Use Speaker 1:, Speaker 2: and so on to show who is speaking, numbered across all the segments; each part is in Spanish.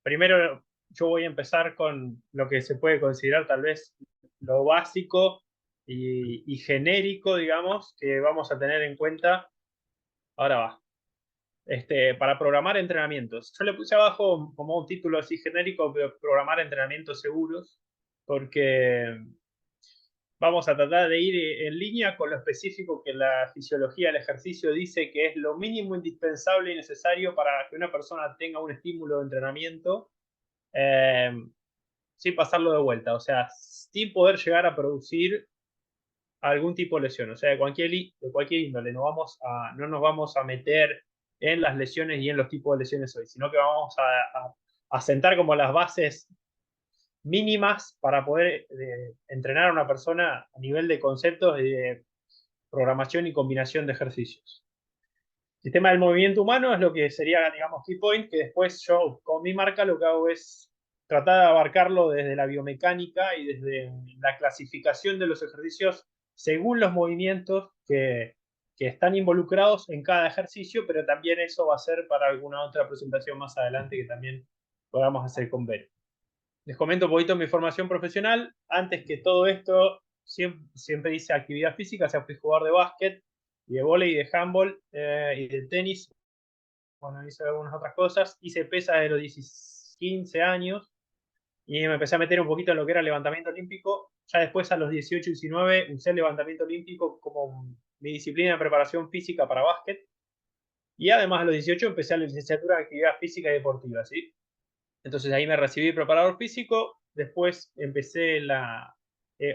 Speaker 1: primero yo voy a empezar con lo que se puede considerar tal vez lo básico y genérico, digamos, que vamos a tener en cuenta. Ahora va. Para programar entrenamientos. Yo le puse abajo como un título así genérico, pero programar entrenamientos seguros, porque vamos a tratar de ir en línea con lo específico que la fisiología del ejercicio dice que es lo mínimo indispensable y necesario para que una persona tenga un estímulo de entrenamiento eh, sin pasarlo de vuelta, o sea, sin poder llegar a producir algún tipo de lesión, o sea, de cualquier índole. No nos vamos a meter en las lesiones y en los tipos de lesiones hoy, sino que vamos a sentar como las bases mínimas para poder entrenar a una persona a nivel de conceptos de programación y combinación de ejercicios. El sistema del movimiento humano es lo que sería, digamos, key point, que después yo con mi marca lo que hago es tratar de abarcarlo desde la biomecánica y desde la clasificación de los ejercicios según los movimientos que están involucrados en cada ejercicio, pero también eso va a ser para alguna otra presentación más adelante que también podamos hacer con Vero. Les comento un poquito mi formación profesional. Antes que todo esto, siempre hice actividad física, o sea, fui jugador de básquet, y de vóley, y de handball, y de tenis. Bueno, hice algunas otras cosas. Hice pesas de los 15 años y me empecé a meter un poquito en lo que era levantamiento olímpico. Ya después, a los 18 y 19, usé el levantamiento olímpico como mi disciplina de preparación física para básquet. Y además, a los 18 empecé la licenciatura en actividad física y deportiva, ¿sí? Entonces ahí me recibí preparador físico, después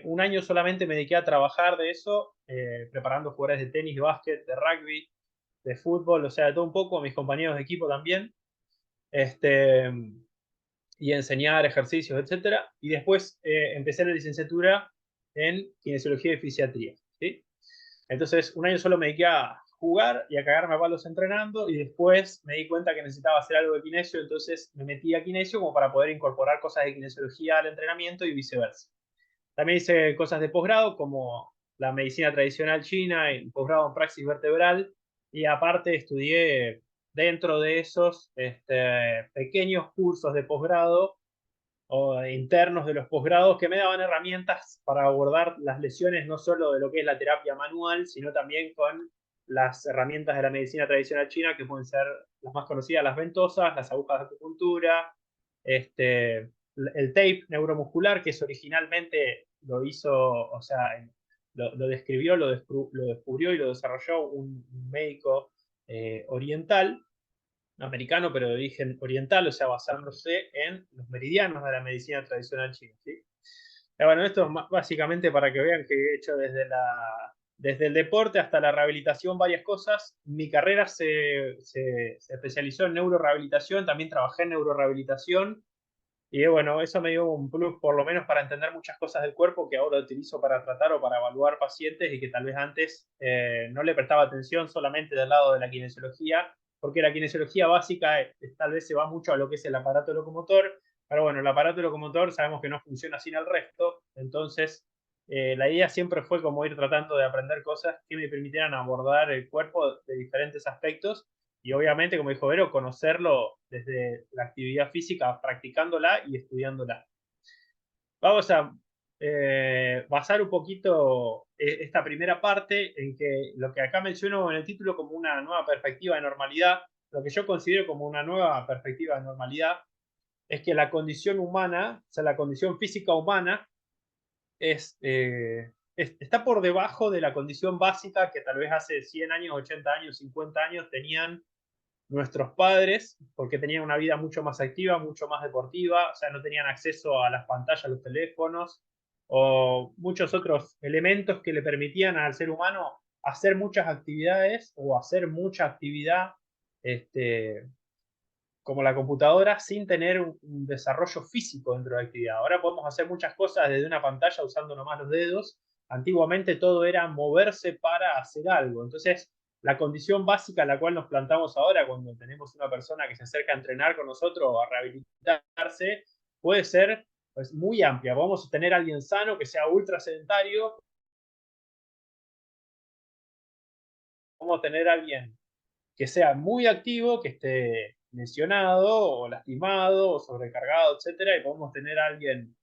Speaker 1: un año solamente me dediqué a trabajar de eso, preparando jugadores de tenis, de básquet, de rugby, de fútbol, o sea, de todo un poco, mis compañeros de equipo también, este, y enseñar ejercicios, etcétera. Y después empecé la licenciatura en kinesiología y fisiatría, ¿sí? Entonces, un año solo me dediqué a jugar y a cagarme a palos entrenando y después me di cuenta que necesitaba hacer algo de kinesio, entonces me metí a kinesio como para poder incorporar cosas de kinesiología al entrenamiento y viceversa. También hice cosas de posgrado como la medicina tradicional china y posgrado en praxis vertebral y aparte estudié dentro de esos pequeños cursos de posgrado o internos de los posgrados que me daban herramientas para abordar las lesiones no solo de lo que es la terapia manual, sino también con las herramientas de la medicina tradicional china, que pueden ser las más conocidas, las ventosas, las agujas de acupuntura, el tape neuromuscular, que es originalmente lo hizo, o sea, lo describió, lo descubrió y lo desarrolló un médico oriental, americano, pero de origen oriental, o sea, basándose en los meridianos de la medicina tradicional china, ¿sí? Bueno, esto es básicamente para que vean que he hecho desde el deporte hasta la rehabilitación varias cosas. Mi carrera se especializó en neurorehabilitación, también trabajé en neurorehabilitación y bueno, eso me dio un plus por lo menos para entender muchas cosas del cuerpo que ahora utilizo para tratar o para evaluar pacientes y que tal vez antes no le prestaba atención solamente del lado de la kinesiología, porque la kinesiología básica tal vez se va mucho a lo que es el aparato locomotor, pero bueno, el aparato locomotor sabemos que no funciona sin el resto, entonces la idea siempre fue como ir tratando de aprender cosas que me permitieran abordar el cuerpo de diferentes aspectos y obviamente, como dijo Vero, conocerlo desde la actividad física, practicándola y estudiándola. Vamos a basar un poquito esta primera parte en que lo que acá menciono en el título como una nueva perspectiva de normalidad, lo que yo considero como una nueva perspectiva de normalidad es que la condición humana, o sea, la condición física humana, está por debajo de la condición básica que tal vez hace 100 años, 80 años, 50 años tenían nuestros padres, porque tenían una vida mucho más activa, mucho más deportiva, o sea, no tenían acceso a las pantallas, a los teléfonos, o muchos otros elementos que le permitían al ser humano hacer muchas actividades o hacer mucha actividad este, como la computadora sin tener un desarrollo físico dentro de la actividad. Ahora podemos hacer muchas cosas desde una pantalla usando nomás los dedos. Antiguamente todo era moverse para hacer algo. Entonces, la condición básica a la cual nos plantamos ahora cuando tenemos una persona que se acerca a entrenar con nosotros o a rehabilitarse puede ser pues, muy amplia. Vamos a tener a alguien sano que sea ultra sedentario. Vamos a tener a alguien que sea muy activo, que esté lesionado o lastimado o sobrecargado, etcétera, y podemos tener a alguien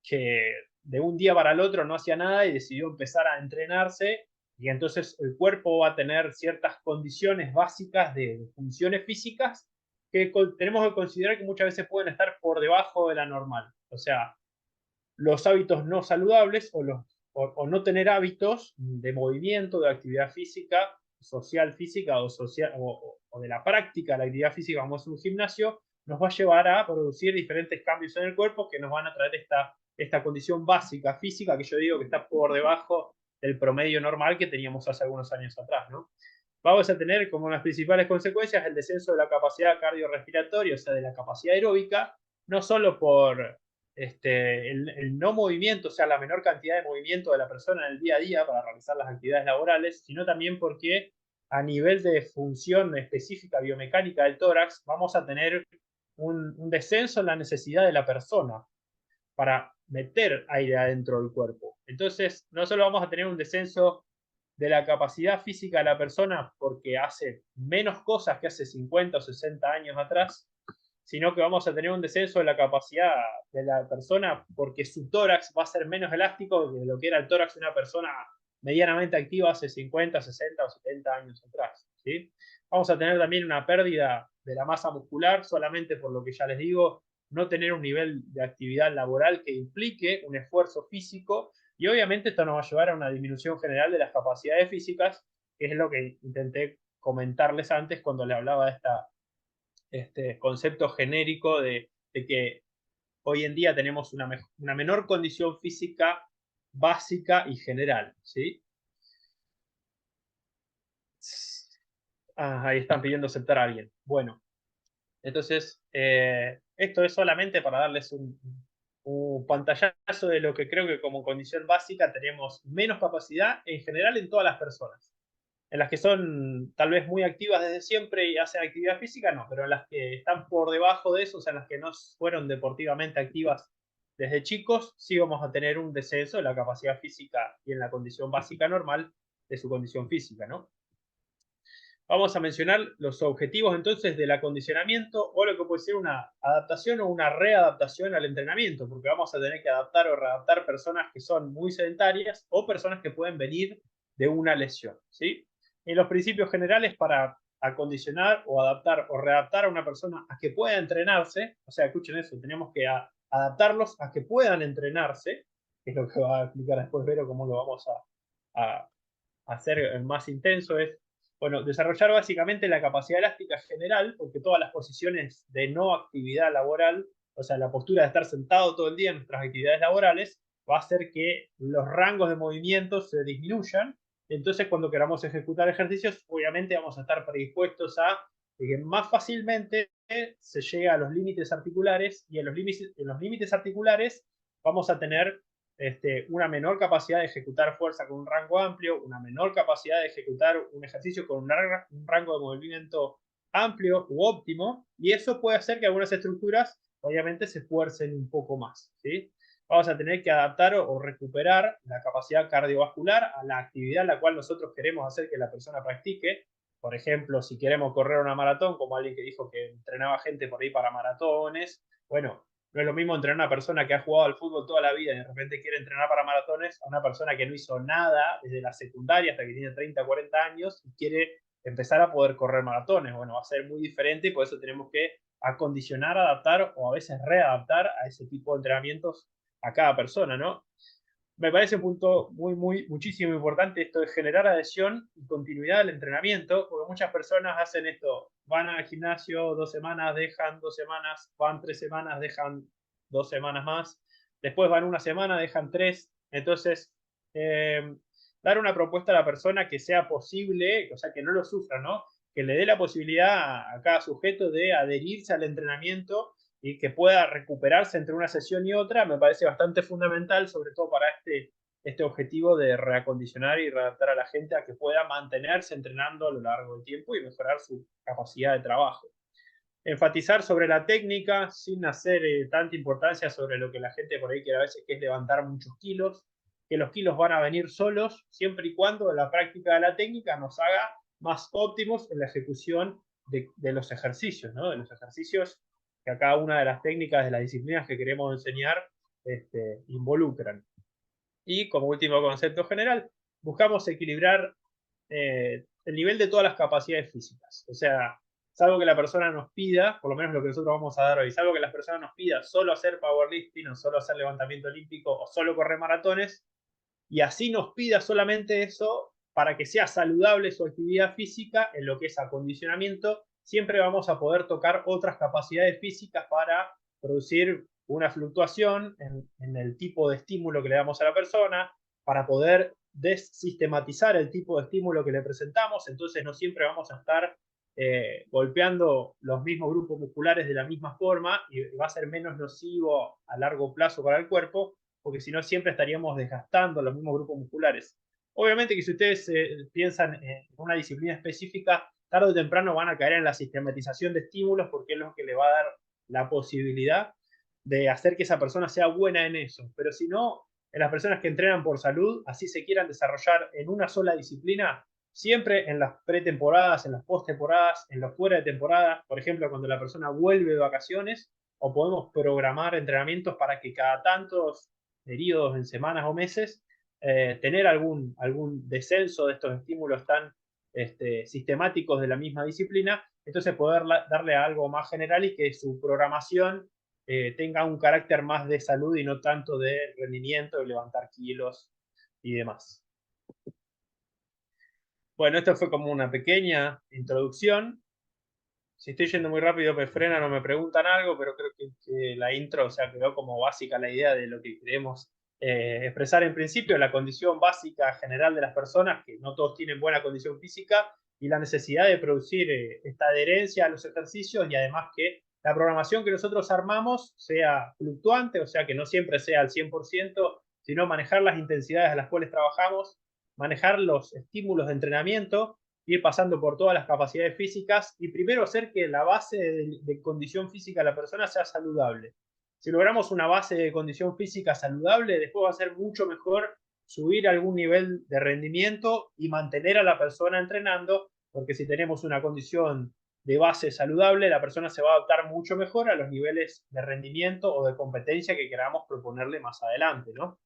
Speaker 1: que de un día para el otro no hacía nada y decidió empezar a entrenarse, y entonces el cuerpo va a tener ciertas condiciones básicas de funciones físicas que tenemos que considerar que muchas veces pueden estar por debajo de la normal. O sea, los hábitos no saludables o no tener hábitos de movimiento, de actividad física, social física o de la práctica de la actividad física, como es un gimnasio, nos va a llevar a producir diferentes cambios en el cuerpo que nos van a traer esta condición básica física que yo digo que está por debajo del promedio normal que teníamos hace algunos años atrás, ¿no? Vamos a tener como las principales consecuencias el descenso de la capacidad cardiorrespiratoria, o sea, de la capacidad aeróbica, no solo por el no movimiento, o sea, la menor cantidad de movimiento de la persona en el día a día para realizar las actividades laborales, sino también porque a nivel de función específica biomecánica del tórax vamos a tener un descenso en la necesidad de la persona para meter aire adentro del cuerpo. Entonces, no solo vamos a tener un descenso de la capacidad física de la persona porque hace menos cosas que hace 50 o 60 años atrás, sino que vamos a tener un descenso de la capacidad de la persona porque su tórax va a ser menos elástico de lo que era el tórax de una persona medianamente activa hace 50, 60 o 70 años atrás, ¿sí? Vamos a tener también una pérdida de la masa muscular solamente por lo que ya les digo, no tener un nivel de actividad laboral que implique un esfuerzo físico, y obviamente esto nos va a llevar a una disminución general de las capacidades físicas, que es lo que intenté comentarles antes cuando le hablaba de este concepto genérico de que hoy en día tenemos una menor condición física básica y general, ¿sí? Ahí están pidiendo aceptar a alguien. Bueno, entonces, esto es solamente para darles un pantallazo de lo que creo que como condición básica tenemos menos capacidad en general en todas las personas. En las que son tal vez muy activas desde siempre y hacen actividad física, no, pero en las que están por debajo de eso, o sea, en las que no fueron deportivamente activas desde chicos, sí vamos a tener un descenso en la capacidad física y en la condición básica normal de su condición física, ¿no? Vamos a mencionar los objetivos entonces del acondicionamiento o lo que puede ser una adaptación o una readaptación al entrenamiento, porque vamos a tener que adaptar o readaptar personas que son muy sedentarias o personas que pueden venir de una lesión, ¿sí? En los principios generales para acondicionar o adaptar o readaptar a una persona a que pueda entrenarse, o sea, escuchen eso, tenemos que adaptarlos a que puedan entrenarse, que es lo que va a explicar después Vero cómo lo vamos a hacer más intenso, es bueno, desarrollar básicamente la capacidad elástica general, porque todas las posiciones de no actividad laboral, o sea, la postura de estar sentado todo el día en nuestras actividades laborales, va a hacer que los rangos de movimiento se disminuyan. Entonces, cuando queramos ejecutar ejercicios, obviamente vamos a estar predispuestos a que más fácilmente se llegue a los límites articulares, y en los límites articulares vamos a tener una menor capacidad de ejecutar fuerza con un rango amplio, una menor capacidad de ejecutar un ejercicio con un rango de movimiento amplio u óptimo, y eso puede hacer que algunas estructuras obviamente se esfuercen un poco más, ¿sí? Vamos a tener que adaptar o recuperar la capacidad cardiovascular a la actividad en la cual nosotros queremos hacer que la persona practique. Por ejemplo, si queremos correr una maratón, como alguien que dijo que entrenaba gente por ahí para maratones, bueno, no es lo mismo entrenar a una persona que ha jugado al fútbol toda la vida y de repente quiere entrenar para maratones a una persona que no hizo nada desde la secundaria hasta que tiene 30, 40 años y quiere empezar a poder correr maratones. Bueno, va a ser muy diferente y por eso tenemos que acondicionar, adaptar o a veces readaptar a ese tipo de entrenamientos a cada persona, ¿no? Me parece un punto muchísimo importante esto de generar adhesión y continuidad al entrenamiento, porque muchas personas hacen esto, van al gimnasio 2 semanas, dejan 2 semanas, van 3 semanas, dejan 2 semanas más, después van una semana, dejan tres. Entonces, dar una propuesta a la persona que sea posible, o sea, que no lo sufra, ¿no? Que le dé la posibilidad a cada sujeto de adherirse al entrenamiento y que pueda recuperarse entre una sesión y otra, me parece bastante fundamental, sobre todo para este objetivo de reacondicionar y readaptar a la gente a que pueda mantenerse entrenando a lo largo del tiempo y mejorar su capacidad de trabajo. Enfatizar sobre la técnica sin hacer tanta importancia sobre lo que la gente por ahí quiere a veces, que es levantar muchos kilos, que los kilos van a venir solos siempre y cuando la práctica de la técnica nos haga más óptimos en la ejecución de los ejercicios, ¿no? De los ejercicios que a cada una de las técnicas de las disciplinas que queremos enseñar involucran. Y como último concepto general, buscamos equilibrar el nivel de todas las capacidades físicas. O sea, salvo que la persona nos pida, por lo menos lo que nosotros vamos a dar hoy, salvo que la persona nos pida solo hacer powerlifting o solo hacer levantamiento olímpico o solo correr maratones, y así nos pida solamente eso para que sea saludable su actividad física en lo que es acondicionamiento, siempre vamos a poder tocar otras capacidades físicas para producir una fluctuación en el tipo de estímulo que le damos a la persona, para poder desistematizar el tipo de estímulo que le presentamos, entonces no siempre vamos a estar golpeando los mismos grupos musculares de la misma forma y va a ser menos nocivo a largo plazo para el cuerpo, porque si no siempre estaríamos desgastando los mismos grupos musculares. Obviamente que si ustedes piensan en una disciplina específica, tarde o temprano van a caer en la sistematización de estímulos porque es lo que le va a dar la posibilidad de hacer que esa persona sea buena en eso. Pero si no, en las personas que entrenan por salud, así se quieran desarrollar en una sola disciplina, siempre en las pretemporadas, en las postemporadas, en los fuera de temporada, por ejemplo, cuando la persona vuelve de vacaciones, o podemos programar entrenamientos para que cada tantos periodos en semanas o meses, tener algún descenso de estos estímulos tan sistemáticos de la misma disciplina, entonces poder darle algo más general y que su programación tenga un carácter más de salud y no tanto de rendimiento, de levantar kilos y demás. Bueno, esto fue como una pequeña introducción. Si estoy yendo muy rápido me frenan o me preguntan algo, pero creo que la intro, o sea, quedó como básica la idea de lo que queremos expresar en principio, la condición básica general de las personas, que no todos tienen buena condición física, y la necesidad de producir esta adherencia a los ejercicios y además que la programación que nosotros armamos sea fluctuante, o sea, que no siempre sea al 100%, sino manejar las intensidades a las cuales trabajamos, manejar los estímulos de entrenamiento, ir pasando por todas las capacidades físicas y primero hacer que la base de condición física de la persona sea saludable. Si logramos una base de condición física saludable, después va a ser mucho mejor subir algún nivel de rendimiento y mantener a la persona entrenando, porque si tenemos una condición de base saludable, la persona se va a adaptar mucho mejor a los niveles de rendimiento o de competencia que queramos proponerle más adelante, ¿no?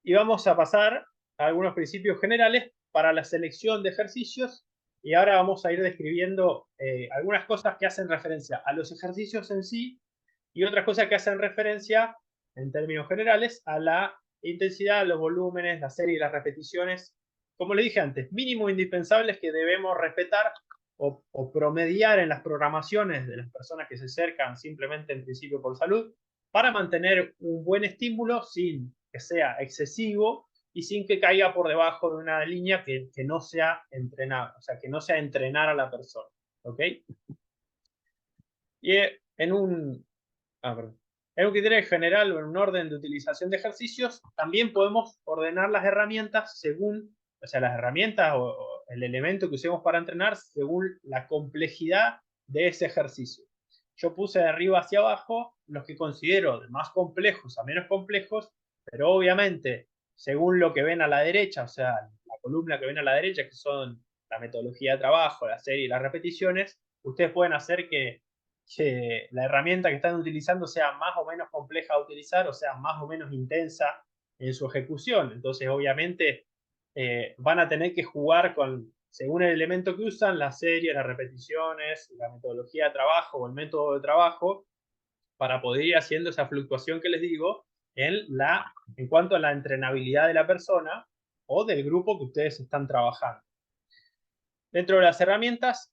Speaker 1: Y vamos a pasar a algunos principios generales para la selección de ejercicios y ahora vamos a ir describiendo algunas cosas que hacen referencia a los ejercicios en sí y otras cosas que hacen referencia, en términos generales, a la intensidad, los volúmenes, la serie y las repeticiones. Como le dije antes, mínimos indispensables que debemos respetar o promediar en las programaciones de las personas que se acercan simplemente en principio por salud para mantener un buen estímulo sin que sea excesivo y sin que caiga por debajo de una línea que no sea entrenada, o sea, que no sea entrenar a la persona. ¿Ok? Y en un en un criterio general o en un orden de utilización de ejercicios, también podemos ordenar las herramientas según, o sea, las herramientas o el elemento que usemos para entrenar según la complejidad de ese ejercicio. Yo puse de arriba hacia abajo los que considero de más complejos a menos complejos, pero obviamente, según lo que ven a la derecha, o sea, la columna que ven a la derecha, que son la metodología de trabajo, la serie y las repeticiones, ustedes pueden hacer que la herramienta que están utilizando sea más o menos compleja de utilizar o sea más o menos intensa en su ejecución. Entonces, obviamente, van a tener que jugar con, según el elemento que usan, la serie, las repeticiones, la metodología de trabajo o el método de trabajo, para poder ir haciendo esa fluctuación que les digo en cuanto a la entrenabilidad de la persona o del grupo que ustedes están trabajando. Dentro de las herramientas,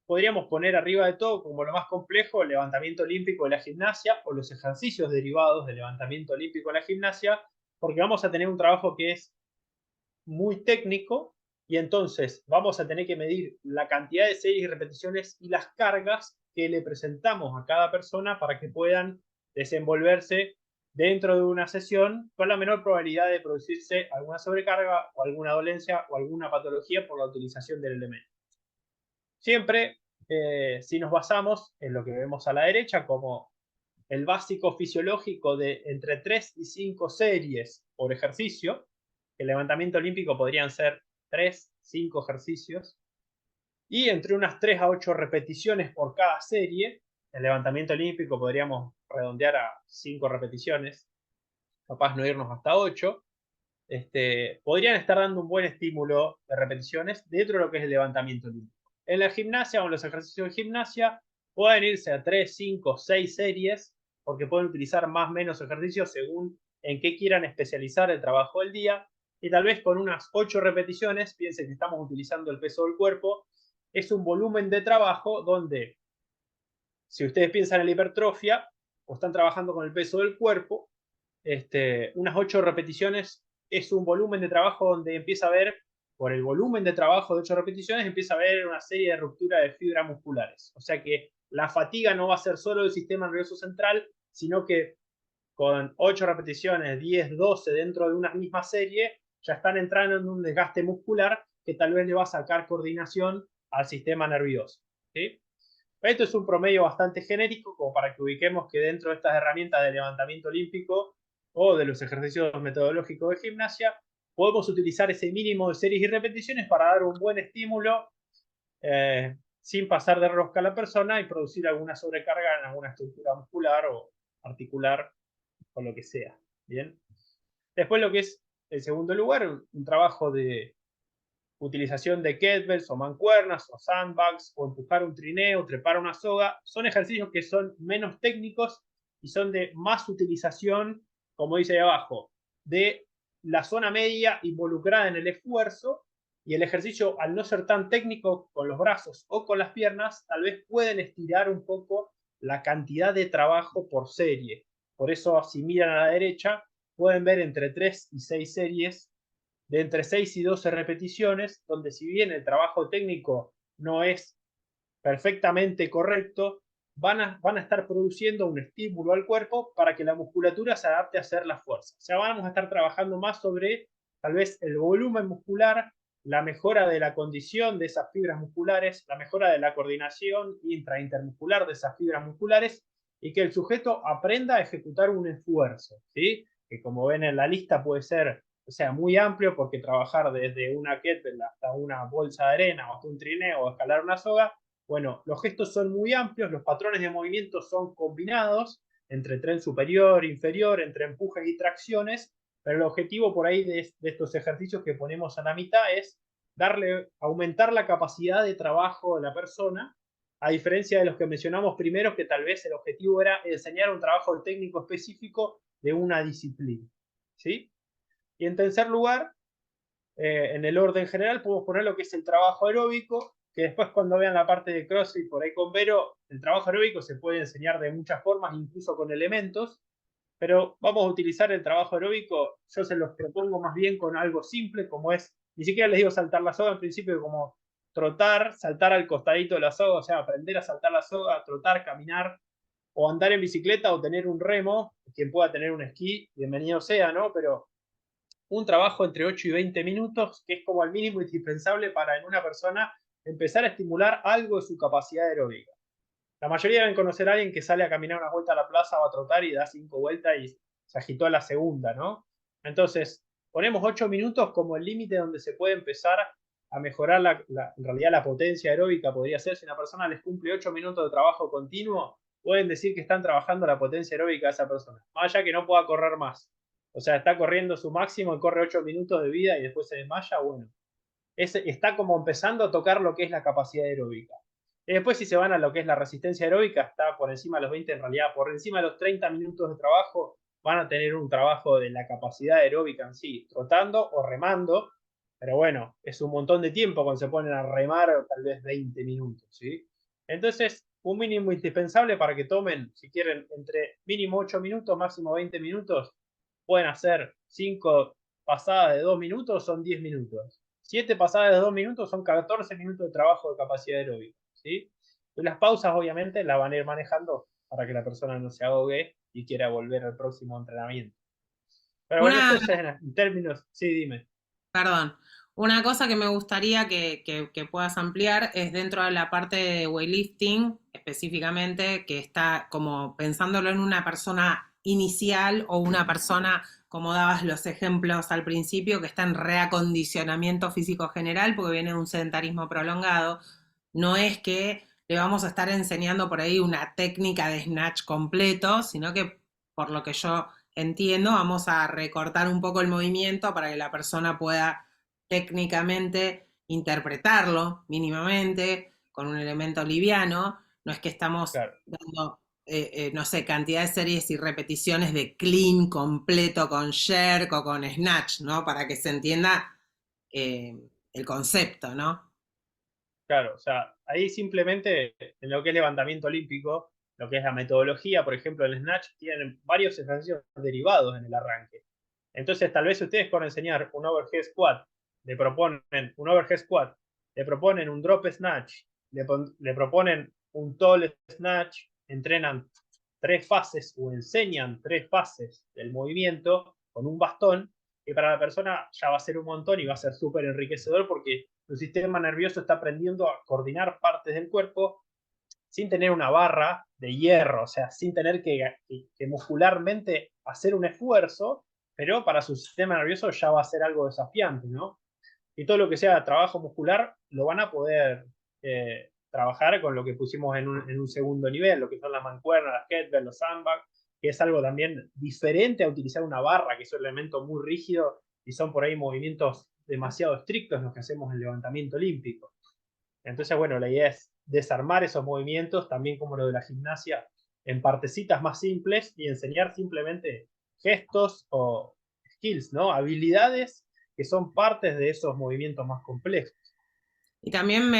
Speaker 1: podríamos poner arriba de todo como lo más complejo el levantamiento olímpico de la gimnasia o los ejercicios derivados del levantamiento olímpico de la gimnasia, porque vamos a tener un trabajo que es muy técnico y entonces vamos a tener que medir la cantidad de series y repeticiones y las cargas que le presentamos a cada persona para que puedan desenvolverse dentro de una sesión con la menor probabilidad de producirse alguna sobrecarga o alguna dolencia o alguna patología por la utilización del elemento. Siempre, si nos basamos en lo que vemos a la derecha como el básico fisiológico de entre 3 y 5 series por ejercicio, el levantamiento olímpico podrían ser 3, 5 ejercicios, y entre unas 3 a 8 repeticiones por cada serie. El levantamiento olímpico podríamos redondear a 5 repeticiones, capaz no irnos hasta 8. Podrían estar dando un buen estímulo de repeticiones dentro de lo que es el levantamiento olímpico. En la gimnasia o en los ejercicios de gimnasia pueden irse a 3, 5, 6 series, porque pueden utilizar más o menos ejercicios según en qué quieran especializar el trabajo del día, y tal vez con unas 8 repeticiones, piensen que estamos utilizando el peso del cuerpo, es un volumen de trabajo donde, si ustedes piensan en la hipertrofia o están trabajando con el peso del cuerpo, unas 8 repeticiones es un volumen de trabajo donde empieza a haber, por el volumen de trabajo de 8 repeticiones, empieza a haber una serie de ruptura de fibras musculares. O sea que la fatiga no va a ser solo del sistema nervioso central, sino que con 8 repeticiones, 10, 12 dentro de una misma serie, ya están entrando en un desgaste muscular que tal vez le va a sacar coordinación al sistema nervioso. ¿Sí? Esto es un promedio bastante genérico, como para que ubiquemos que dentro de estas herramientas de levantamiento olímpico o de los ejercicios metodológicos de gimnasia, podemos utilizar ese mínimo de series y repeticiones para dar un buen estímulo sin pasar de rosca a la persona y producir alguna sobrecarga en alguna estructura muscular o articular o lo que sea. Bien. Después lo que es, en segundo lugar, un trabajo de utilización de kettlebells o mancuernas o sandbags o empujar un trineo, trepar una soga, son ejercicios que son menos técnicos y son de más utilización, como dice ahí abajo, de la zona media involucrada en el esfuerzo, y el ejercicio, al no ser tan técnico con los brazos o con las piernas, tal vez pueden estirar un poco la cantidad de trabajo por serie. Por eso, si miran a la derecha, pueden ver entre 3 y 6 series de entre 6 y 12 repeticiones, donde si bien el trabajo técnico no es perfectamente correcto, van a estar produciendo un estímulo al cuerpo para que la musculatura se adapte a hacer la fuerza. O sea, vamos a estar trabajando más sobre tal vez el volumen muscular, la mejora de la condición de esas fibras musculares, la mejora de la coordinación intraintermuscular de esas fibras musculares, y que el sujeto aprenda a ejecutar un esfuerzo, ¿sí? Que como ven en la lista puede ser, o sea, muy amplio, porque trabajar desde una kettlebell hasta una bolsa de arena o hasta un trineo o escalar una soga, bueno, los gestos son muy amplios, los patrones de movimiento son combinados entre tren superior, inferior, entre empujes y tracciones, pero el objetivo por ahí de estos ejercicios que ponemos a la mitad es aumentar la capacidad de trabajo de la persona, a diferencia de los que mencionamos primero, que tal vez el objetivo era enseñar un trabajo técnico específico de una disciplina. ¿Sí? Y en tercer lugar, en el orden general, podemos poner lo que es el trabajo aeróbico, que después cuando vean la parte de CrossFit por ahí con Vero, el trabajo aeróbico se puede enseñar de muchas formas, incluso con elementos, pero vamos a utilizar el trabajo aeróbico, yo se los propongo más bien con algo simple, como es, ni siquiera les digo saltar la soga, en principio como trotar, saltar al costadito de la soga, o sea, aprender a saltar la soga, trotar, caminar, o andar en bicicleta o tener un remo, quien pueda tener un esquí, bienvenido sea, ¿no? Pero un trabajo entre 8 y 20 minutos, que es como el mínimo indispensable para en una persona empezar a estimular algo de su capacidad aeróbica. La mayoría deben conocer a alguien que sale a caminar una vuelta a la plaza o a trotar y da 5 vueltas y se agitó a la segunda, ¿no? Entonces, ponemos 8 minutos como el límite donde se puede empezar a mejorar en realidad la potencia aeróbica. Podría ser, si una persona les cumple 8 minutos de trabajo continuo, pueden decir que están trabajando la potencia aeróbica de esa persona, más allá que no pueda correr más. O sea, está corriendo su máximo y corre 8 minutos de vida y después se desmaya, bueno, está como empezando a tocar lo que es la capacidad aeróbica. Y después, si se van a lo que es la resistencia aeróbica, está por encima de los 20, en realidad por encima de los 30 minutos de trabajo, van a tener un trabajo de la capacidad aeróbica en sí, trotando o remando, pero bueno, es un montón de tiempo cuando se ponen a remar, tal vez 20 minutos, ¿sí? Entonces, un mínimo indispensable para que tomen, si quieren, entre mínimo 8 minutos, máximo 20 minutos, pueden hacer 5 pasadas de 2 minutos, son 10 minutos. 7 pasadas de 2 minutos son 14 minutos de trabajo de capacidad aeróbica, ¿sí? Y las pausas, obviamente, las van a ir manejando para que la persona no se ahogue y quiera volver al próximo entrenamiento. Pero bueno,
Speaker 2: Una,
Speaker 1: esto es en términos, sí, dime.
Speaker 2: perdón, una cosa que me gustaría que puedas ampliar es dentro de la parte de weightlifting, específicamente, que está como pensándolo en una persona inicial o una persona, como dabas los ejemplos al principio, que está en reacondicionamiento físico general porque viene de un sedentarismo prolongado. no es que le vamos a estar enseñando por ahí una técnica de snatch completo, sino que por lo que yo entiendo, vamos a recortar un poco el movimiento para que la persona pueda técnicamente interpretarlo mínimamente con un elemento liviano. No es que estamos
Speaker 1: Claro,
Speaker 2: dando, no sé, cantidad de series y repeticiones de clean completo con jerk o con snatch, ¿no? Para que se entienda eh, el concepto, ¿no?
Speaker 1: claro. O sea, ahí simplemente en lo que es levantamiento olímpico, lo que es la metodología, por ejemplo, el snatch, tienen varios ejercicios derivados en el arranque. Entonces, tal vez ustedes por enseñar un overhead squat, le proponen un overhead squat, le proponen un drop snatch, le proponen un tall snatch, entrenan 3 fases o enseñan 3 fases del movimiento con un bastón, que para la persona ya va a ser un montón y va a ser súper enriquecedor porque su sistema nervioso está aprendiendo a coordinar partes del cuerpo sin tener una barra de hierro, o sea, sin tener que muscularmente hacer un esfuerzo, pero para su sistema nervioso ya va a ser algo desafiante, ¿no? Y todo lo que sea trabajo muscular lo van a poder trabajar con lo que pusimos en un segundo nivel, lo que son las mancuernas, las kettlebells, los sandbags, que es algo también diferente a utilizar una barra, que es un elemento muy rígido y son por ahí movimientos demasiado estrictos los que hacemos en levantamiento olímpico. Entonces, bueno, la idea es desarmar esos movimientos, también como lo de la gimnasia, en partecitas más simples y enseñar simplemente gestos o skills, ¿no? Habilidades que son partes de esos movimientos más complejos.
Speaker 2: Y también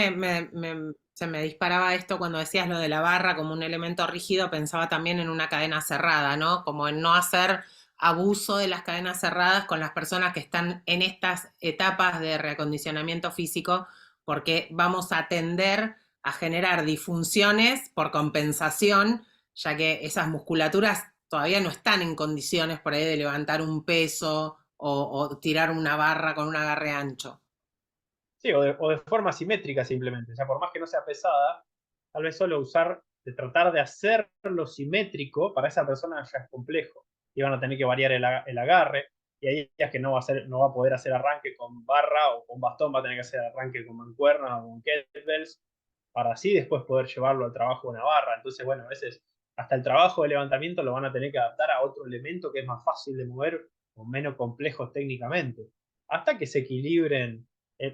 Speaker 2: se me disparaba esto cuando decías lo de la barra como un elemento rígido, pensaba también en una cadena cerrada, ¿no? Como en no hacer abuso de las cadenas cerradas con las personas que están en estas etapas de reacondicionamiento físico, porque vamos a tender a generar disfunciones por compensación, ya que esas musculaturas todavía no están en condiciones por ahí de levantar un peso o tirar una barra con un agarre ancho.
Speaker 1: Sí, o de forma simétrica simplemente. O sea, por más que no sea pesada, tal vez solo usar, de tratar de hacerlo simétrico, para esa persona ya es complejo. Y van a tener que variar el agarre. Y ahí es que no va a poder hacer arranque con barra o con bastón, va a tener que hacer arranque con mancuerna o con kettlebells, para así después poder llevarlo al trabajo de una barra. Entonces, bueno, a veces hasta el trabajo de levantamiento lo van a tener que adaptar a otro elemento que es más fácil de mover o menos complejo técnicamente. Hasta que se equilibren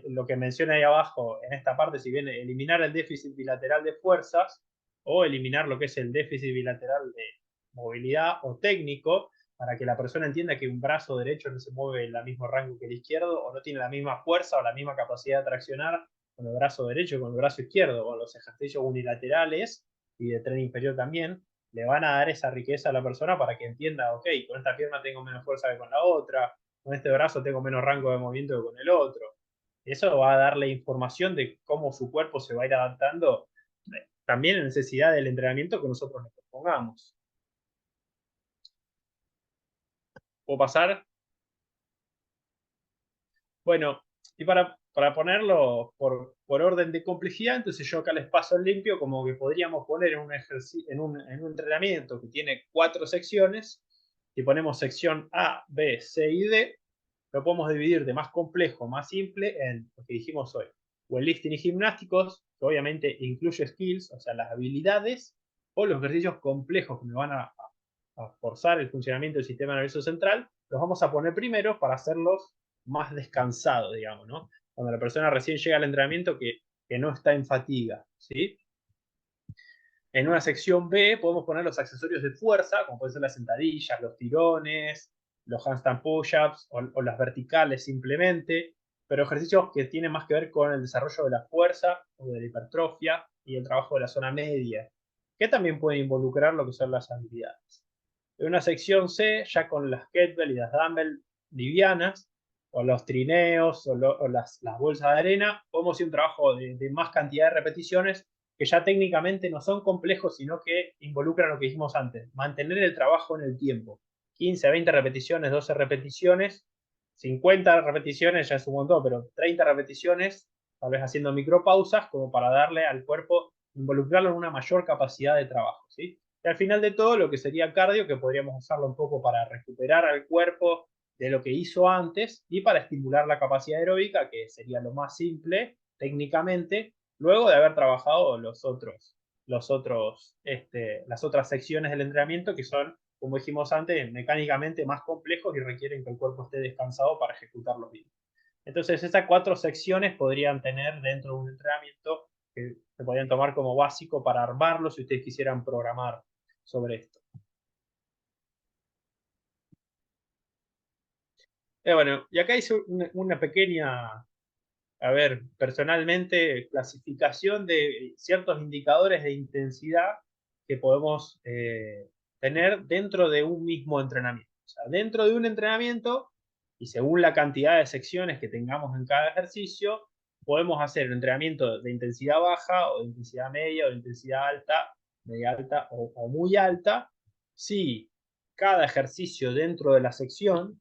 Speaker 1: lo que menciona ahí abajo en esta parte, si bien eliminar el déficit bilateral de fuerzas o eliminar lo que es el déficit bilateral de movilidad o técnico, para que la persona entienda que un brazo derecho no se mueve en el mismo rango que el izquierdo o no tiene la misma fuerza o la misma capacidad de traccionar con el brazo derecho y con el brazo izquierdo, o los ejercicios unilaterales y de tren inferior también, le van a dar esa riqueza a la persona para que entienda, ok, con esta pierna tengo menos fuerza que con la otra, con este brazo tengo menos rango de movimiento que con el otro. Eso va a darle información de cómo su cuerpo se va a ir adaptando, también en necesidad del entrenamiento que nosotros le propongamos. ¿Puedo pasar? Bueno, y para ponerlo por orden de complejidad, entonces yo acá les paso el limpio como que podríamos poner en un, en un entrenamiento que tiene 4 secciones. Si ponemos sección A, B, C y D, lo podemos dividir de más complejo, más simple en lo que dijimos hoy. Weightlifting y gimnásticos, que obviamente incluye skills, o sea, las habilidades, o los ejercicios complejos que me van a forzar el funcionamiento del sistema nervioso central, los vamos a poner primero para hacerlos más descansados, digamos, ¿no? Cuando la persona recién llega al entrenamiento que no está en fatiga, ¿sí? En una sección B podemos poner los accesorios de fuerza, como pueden ser las sentadillas, los tirones, los handstand push-ups o las verticales simplemente, pero ejercicios que tienen más que ver con el desarrollo de la fuerza o de la hipertrofia y el trabajo de la zona media, que también pueden involucrar lo que son las habilidades. En una sección C, ya con las kettlebell y las dumbbell livianas, o los trineos o las bolsas de arena, podemos ir un trabajo de más cantidad de repeticiones que ya técnicamente no son complejos, sino que involucran lo que dijimos antes, mantener el trabajo en el tiempo. 15, 20 repeticiones, 12 repeticiones, 50 repeticiones ya es un montón, pero 30 repeticiones, tal vez haciendo micropausas, como para darle al cuerpo, involucrarlo en una mayor capacidad de trabajo, ¿sí? Y al final de todo, lo que sería cardio, que podríamos usarlo un poco para recuperar al cuerpo de lo que hizo antes y para estimular la capacidad aeróbica, que sería lo más simple técnicamente, luego de haber trabajado las otras secciones del entrenamiento que son, como dijimos antes, mecánicamente más complejos y requieren que el cuerpo esté descansado para ejecutarlos bien. Entonces, esas 4 secciones podrían tener dentro de un entrenamiento que se podrían tomar como básico para armarlo si ustedes quisieran programar sobre esto. Bueno, y acá hice una pequeña, a ver, personalmente, clasificación de ciertos indicadores de intensidad que podemos tener dentro de un mismo entrenamiento. O sea, dentro de un entrenamiento, y según la cantidad de secciones que tengamos en cada ejercicio, podemos hacer un entrenamiento de intensidad baja, o de intensidad media, o de intensidad alta, media alta o muy alta, si cada ejercicio dentro de la sección,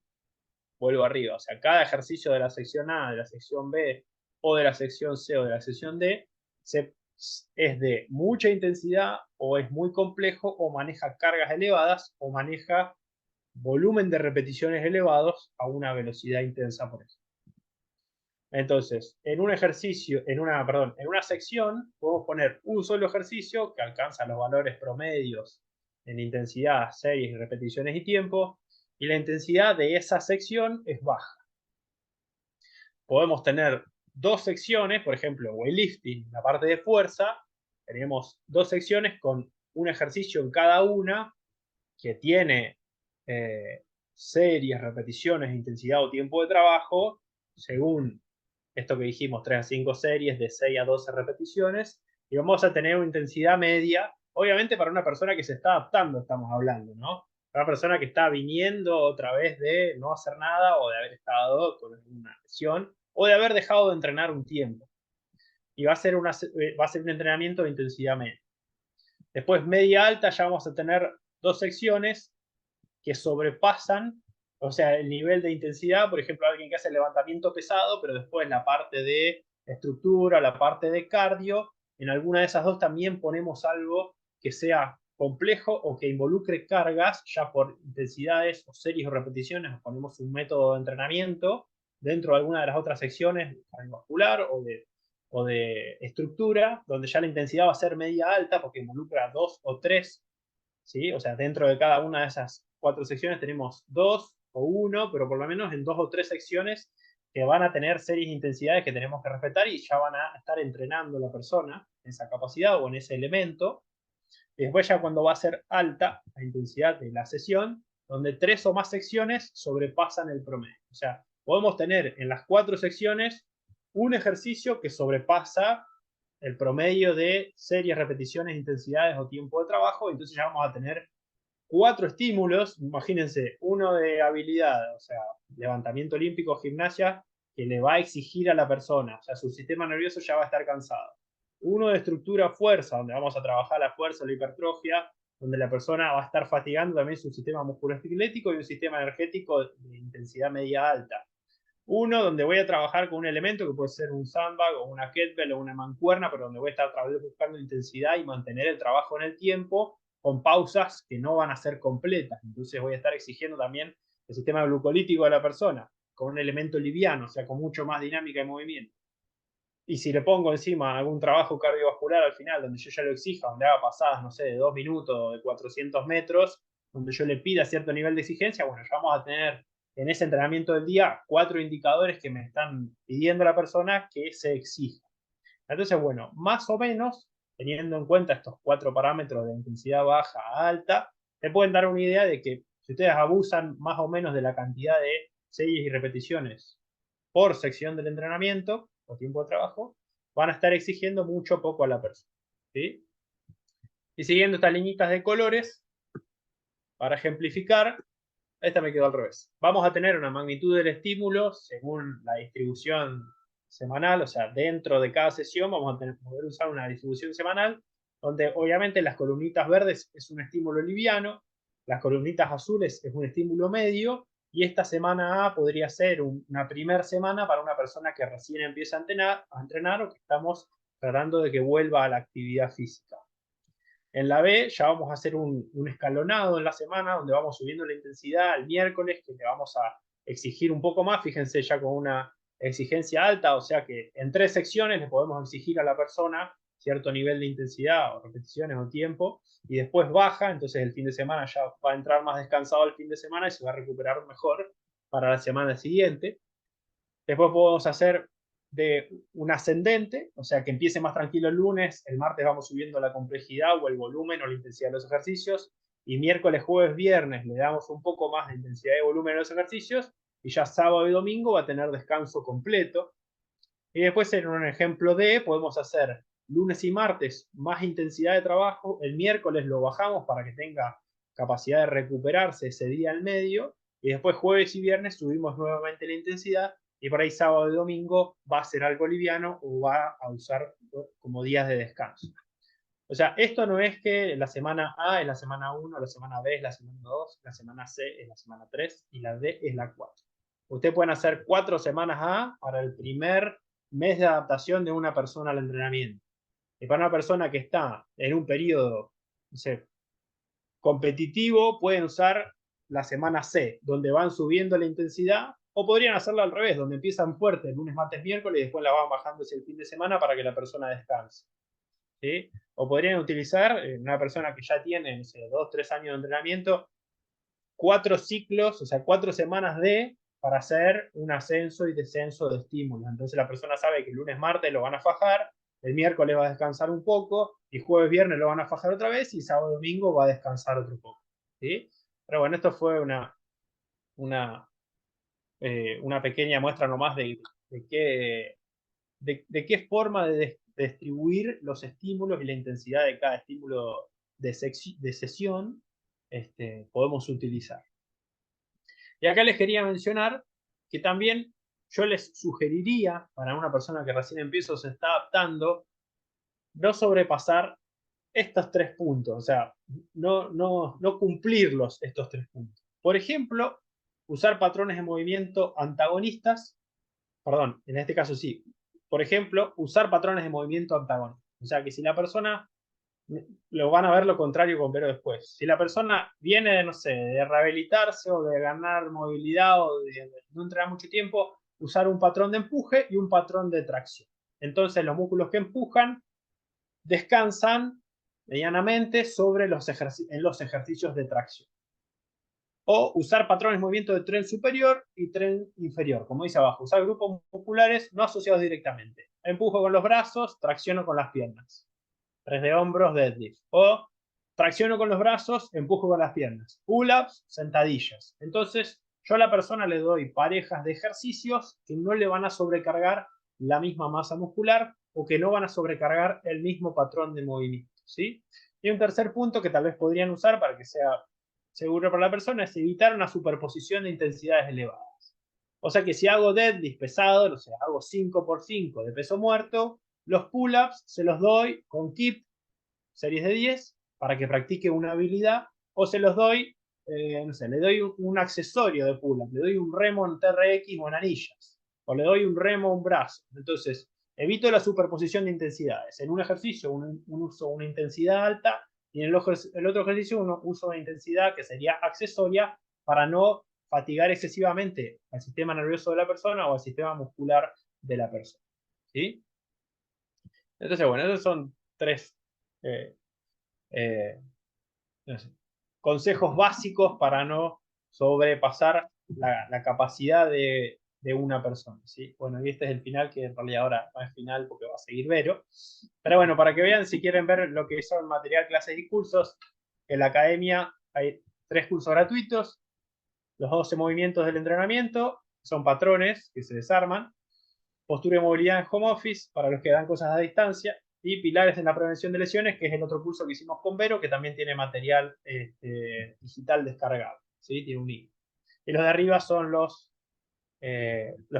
Speaker 1: vuelvo arriba, o sea, cada ejercicio de la sección A, de la sección B, o de la sección C o de la sección D, es de mucha intensidad o es muy complejo o maneja cargas elevadas o maneja volumen de repeticiones elevados a una velocidad intensa, por ejemplo. Entonces, en un ejercicio, en una sección, podemos poner un solo ejercicio que alcanza los valores promedios en intensidad, series, repeticiones y tiempo, y la intensidad de esa sección es baja. Podemos tener 2 secciones, por ejemplo, weightlifting, la parte de fuerza, tenemos 2 secciones con un ejercicio en cada una que tiene series, repeticiones, intensidad o tiempo de trabajo, según esto que dijimos, 3 a 5 series de 6 a 12 repeticiones, y vamos a tener una intensidad media, obviamente para una persona que se está adaptando, estamos hablando, ¿no? Para una persona que está viniendo otra vez de no hacer nada o de haber estado con una lesión o de haber dejado de entrenar un tiempo. Y va a ser un entrenamiento de intensidad media. Después, media alta, ya vamos a tener 2 secciones que sobrepasan, o sea, el nivel de intensidad, por ejemplo, alguien que hace levantamiento pesado, pero después la parte de estructura, la parte de cardio, en alguna de esas dos también ponemos algo que sea complejo o que involucre cargas, ya por intensidades o series o repeticiones, ponemos un método de entrenamiento dentro de alguna de las otras secciones cardiovascular o de estructura, donde ya la intensidad va a ser media alta porque involucra 2 o 3, ¿sí? O sea, dentro de cada una de esas 4 secciones tenemos 2 o 1, pero por lo menos en 2 o 3 secciones que van a tener series de intensidades que tenemos que respetar y ya van a estar entrenando la persona en esa capacidad o en ese elemento. Y después ya cuando va a ser alta la intensidad de la sesión, donde 3 o más secciones sobrepasan el promedio. O sea, podemos tener en las 4 secciones un ejercicio que sobrepasa el promedio de series, repeticiones, intensidades o tiempo de trabajo, entonces ya vamos a tener 4 estímulos, imagínense, uno de habilidad, o sea, levantamiento olímpico, gimnasia, que le va a exigir a la persona, o sea, su sistema nervioso ya va a estar cansado. Uno de estructura fuerza, donde vamos a trabajar la fuerza, la hipertrofia, donde la persona va a estar fatigando también su sistema musculoesquelético y un sistema energético de intensidad media alta. Uno donde voy a trabajar con un elemento que puede ser un sandbag o una kettlebell o una mancuerna, pero donde voy a estar buscando intensidad y mantener el trabajo en el tiempo con pausas que no van a ser completas. Entonces voy a estar exigiendo también el sistema glucolítico de la persona con un elemento liviano, o sea, con mucho más dinámica y movimiento. Y si le pongo encima algún trabajo cardiovascular al final, donde yo ya lo exija, donde haga pasadas, no sé, de 2 minutos o de 400 metros, donde yo le pida cierto nivel de exigencia, bueno, ya vamos a tener en ese entrenamiento del día 4 indicadores que me están pidiendo la persona que se exija. Entonces, bueno, más o menos, teniendo en cuenta estos 4 parámetros de intensidad baja a alta, te pueden dar una idea de que si ustedes abusan más o menos de la cantidad de series y repeticiones por sección del entrenamiento o tiempo de trabajo, van a estar exigiendo mucho o poco a la persona. ¿Sí? Y siguiendo estas liñitas de colores, para ejemplificar, esta me quedó al revés. Vamos a tener una magnitud del estímulo según la distribución semanal, o sea, dentro de cada sesión vamos a poder usar una distribución semanal, donde obviamente las columnitas verdes es un estímulo liviano, las columnitas azules es un estímulo medio, y esta semana A podría ser una primera semana para una persona que recién empieza a entrenar o que estamos tratando de que vuelva a la actividad física. En la B ya vamos a hacer un escalonado en la semana donde vamos subiendo la intensidad al miércoles, que le vamos a exigir un poco más. Fíjense ya con una exigencia alta, o sea que en 3 secciones le podemos exigir a la persona cierto nivel de intensidad o repeticiones o tiempo, y después baja, entonces el fin de semana ya va a entrar más descansado el fin de semana y se va a recuperar mejor para la semana siguiente. Después podemos hacer de un ascendente, o sea que empiece más tranquilo el lunes, el martes vamos subiendo la complejidad o el volumen o la intensidad de los ejercicios, y miércoles, jueves, viernes le damos un poco más de intensidad y volumen a los ejercicios, y ya sábado y domingo va a tener descanso completo. Y después en un ejemplo de, podemos hacer lunes y martes más intensidad de trabajo, el miércoles lo bajamos para que tenga capacidad de recuperarse ese día al medio, y después jueves y viernes subimos nuevamente la intensidad, y por ahí sábado y domingo va a ser algo liviano o va a usar como días de descanso. O sea, esto no es que la semana A es la semana 1, la semana B es la semana 2, la semana C es la semana 3 y la D es la 4. Ustedes pueden hacer 4 semanas A para el primer mes de adaptación de una persona al entrenamiento. Y para una persona que está en un periodo, no sé, competitivo, pueden usar la semana C, donde van subiendo la intensidad, o podrían hacerlo al revés, donde empiezan fuerte el lunes, martes, miércoles y después la van bajando hacia el fin de semana para que la persona descanse. ¿Sí? O podrían utilizar una persona que ya tiene, no sé, 2, 3 años de entrenamiento, 4 ciclos, o sea, 4 semanas para hacer un ascenso y descenso de estímulos. Entonces la persona sabe que el lunes, martes lo van a fajar, el miércoles va a descansar un poco, y jueves, viernes lo van a fajar otra vez, y sábado, domingo va a descansar otro poco. ¿Sí? Pero bueno, esto fue una pequeña muestra nomás de qué forma de distribuir los estímulos y la intensidad de cada estímulo de sesión podemos utilizar. Y acá les quería mencionar que también yo les sugeriría, para una persona que recién empieza o se está adaptando, no sobrepasar estos 3 puntos, o sea, no cumplirlos estos 3 puntos. Por ejemplo, usar patrones de movimiento antagonistas, perdón, en este caso sí. Por ejemplo, usar patrones de movimiento antagónicos. O sea que si la persona, lo van a ver lo contrario con Vero después. Si la persona viene de, no sé, de rehabilitarse o de ganar movilidad o de no entrenar mucho tiempo, usar un patrón de empuje y un patrón de tracción. Entonces los músculos que empujan descansan medianamente sobre en los ejercicios de tracción. O usar patrones de movimiento de tren superior y tren inferior, como dice abajo. Usar grupos musculares no asociados directamente. Empujo con los brazos, tracciono con las piernas. Press de hombros, deadlift. O tracciono con los brazos, empujo con las piernas. Pull-ups, sentadillas. Entonces, yo a la persona le doy parejas de ejercicios que no le van a sobrecargar la misma masa muscular o que no van a sobrecargar el mismo patrón de movimiento. ¿Sí? Y un tercer punto que tal vez podrían usar para que sea seguro para la persona es evitar una superposición de intensidades elevadas. O sea que si hago deadlift pesado, o sea, hago 5x5 de peso muerto, los pull-ups se los doy con kit, series de 10, para que practique una habilidad, o se los doy, no sé, le doy un accesorio de pull-up, le doy un remo en TRX o en anillas, o le doy un remo a un brazo. Entonces, evito la superposición de intensidades. En un ejercicio uso una intensidad alta y en el otro ejercicio uso una intensidad que sería accesoria para no fatigar excesivamente al sistema nervioso de la persona o al sistema muscular de la persona. ¿Sí? Entonces, bueno, esos son 3 no sé, consejos básicos para no sobrepasar la capacidad de una persona. ¿Sí? Bueno, y este es el final, que en realidad ahora no es final porque va a seguir Vero. Pero bueno, para que vean, si quieren ver lo que son material, clases y cursos, en la academia hay 3 cursos gratuitos. Los 12 movimientos del entrenamiento son patrones que se desarman. Postura y movilidad en home office para los que dan cosas a distancia. Y pilares en la prevención de lesiones, que es el otro curso que hicimos con Vero, que también tiene material digital descargado. ¿Sí? Tiene un link. Y los de arriba son los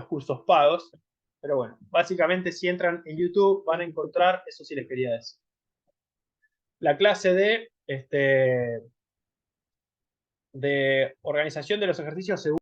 Speaker 1: cursos pagos. Pero bueno, básicamente si entran en YouTube van a encontrar, eso sí les quería decir, la clase de organización de los ejercicios según